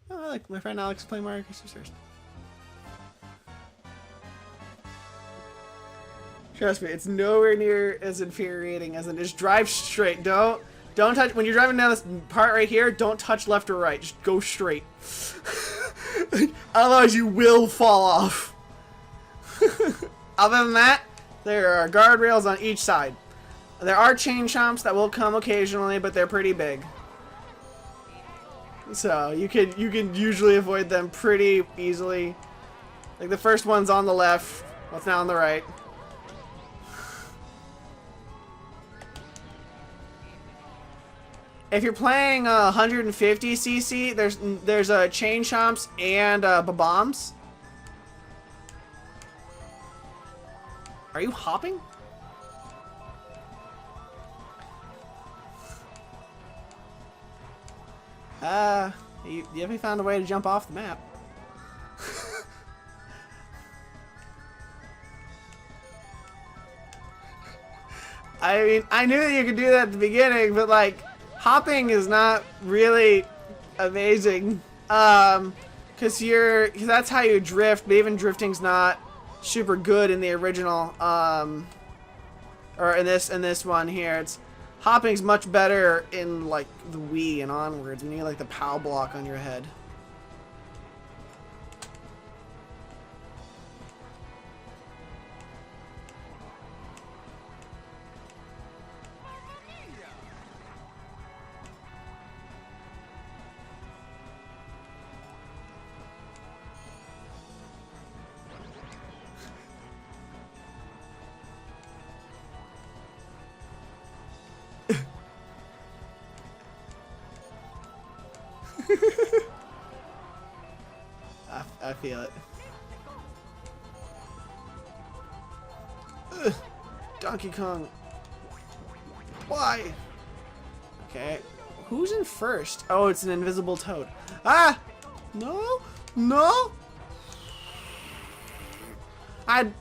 Oh, like my friend Alex playing Mario Kart Sisters. Trust me, it's nowhere near as infuriating as it is. Drive straight. Don't touch when you're driving down this part right here. Don't touch left or right. Just go straight. Otherwise, you will fall off. Other than that, there are guardrails on each side. There are chain chomps that will come occasionally, but they're pretty big. So you can usually avoid them pretty easily. Like the first one's on the left, what's now on the right. If you're playing 150cc, there's chain chomps and bombs. Are you hopping? You haven't found a way to jump off the map. I mean, I knew that you could do that at the beginning, but like, hopping is not really amazing. Cause that's how you drift, but even drifting's not super good in the original, or in this one here. Hopping's much better in like the Wii and onwards when you get like the POW block on your head. I feel it. Ugh. Donkey Kong. Why? Okay. Who's in first? Oh, it's an invisible toad. Ah! No! No! I'm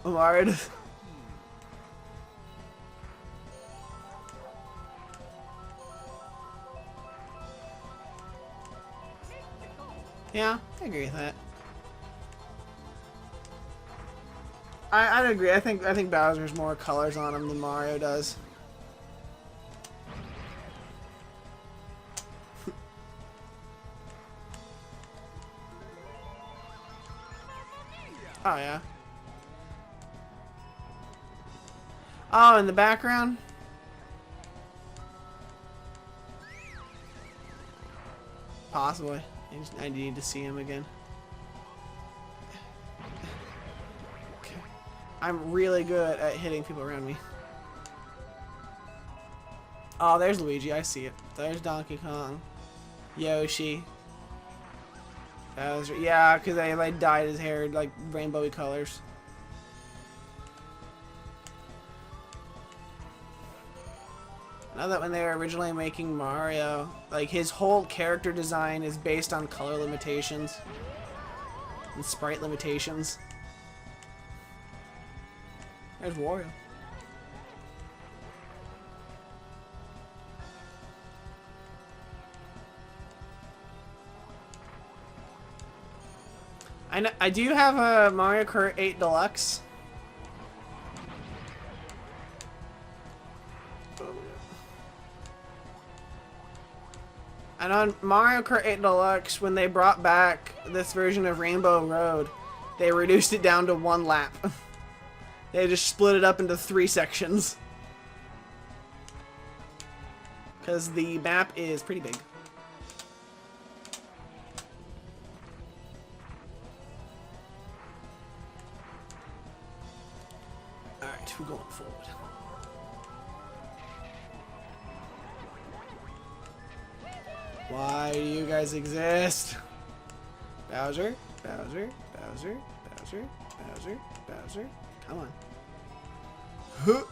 alright. Yeah, I agree with that. I'd agree. I think Bowser's more colors on him than Mario does. Oh yeah. Oh, in the background? Possibly. I need to see him again. Okay. I'm really good at hitting people around me. Oh, there's Luigi. I see it. There's Donkey Kong. Yoshi. Bowser. Yeah, because they like dyed his hair like rainbowy colors. I know that when they were originally making Mario, like his whole character design is based on color limitations and sprite limitations. There's Wario. I do have a Mario Kart 8 Deluxe. And on Mario Kart 8 Deluxe, when they brought back this version of Rainbow Road, they reduced it down to 1 lap. They just split it up into 3 sections. Because the map is pretty big. Alright, we're going forward. Why do you guys exist? Bowser, Bowser, Bowser, Bowser, Bowser, Bowser. Come on. Huh.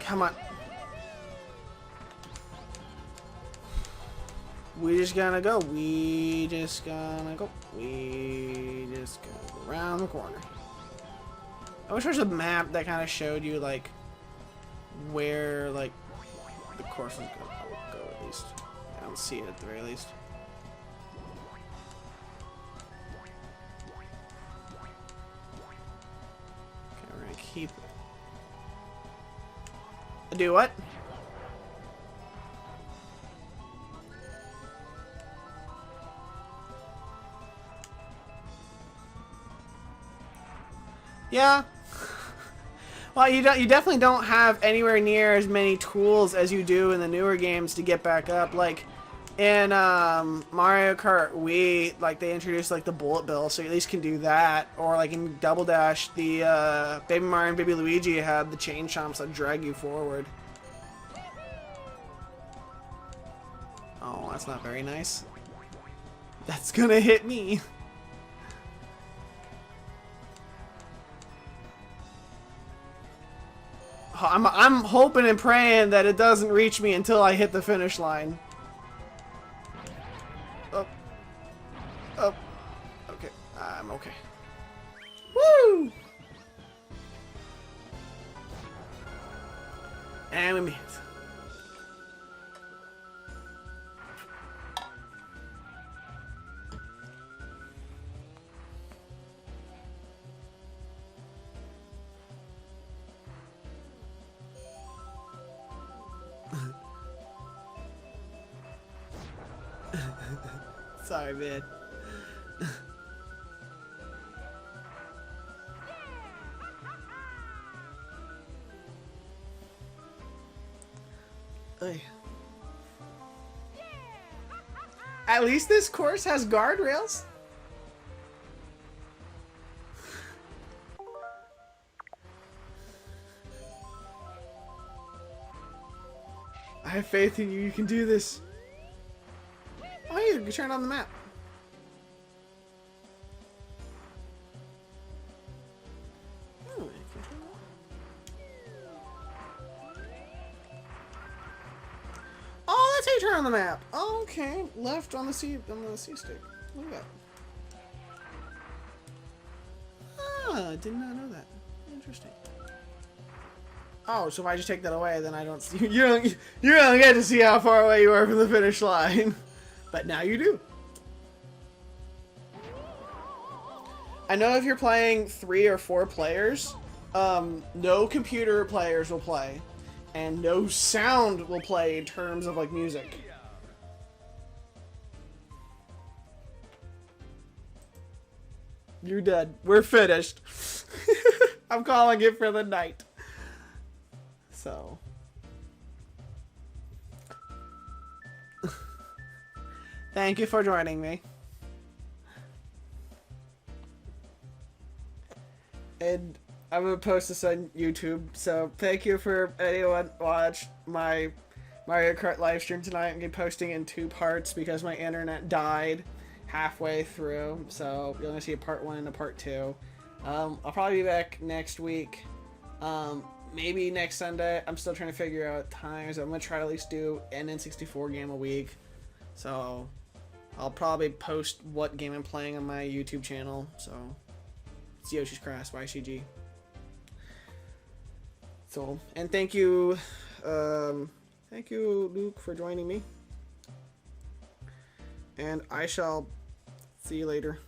Come on. We just gonna go. We just gonna go. We just gonna go around the corner. I wish there was a map that kind of showed you like where like the course was gonna go at least. I don't see it at the very least. Okay, we're gonna keep it. Do what? Yeah. Well, you definitely don't have anywhere near as many tools as you do in the newer games to get back up. Like in Mario Kart Wii, like they introduced like the bullet bill, so you at least can do that. Or like in Double Dash, the Baby Mario and Baby Luigi had the chain chomps that drag you forward. Oh, that's not very nice. That's gonna hit me. I'm hoping and praying that it doesn't reach me until I hit the finish line. Up. Up. Okay. I'm okay. Woo! And we made it. Sorry, man. Oy. At least this course has guardrails. I have faith in you. You can do this. Oh, you can turn on the map. Oh, that's how you turn on the map. Oh, okay, left on the C stick. Look at that. Ah, did not know that. Interesting. Oh, so if I just take that away, then I don't see you don't get to see how far away you are from the finish line. But now you do. I know if you're playing 3 or 4 players, no computer players will play, and no sound will play in terms of like music. You're dead. We're finished. I'm calling it for the night. So. Thank you for joining me. And I'm gonna post this on YouTube, so thank you for anyone watched my Mario Kart live stream tonight. I'm gonna be posting in 2 parts because my internet died halfway through, so you're gonna see a part 1 and a part 2. I'll probably be back next week. Maybe next Sunday. I'm still trying to figure out times. I'm gonna try to at least do an N64 game a week. So I'll probably post what game I'm playing on my YouTube channel. So it's Yoshi's Crafts YCG. So, and thank you Luke for joining me. And I shall see you later.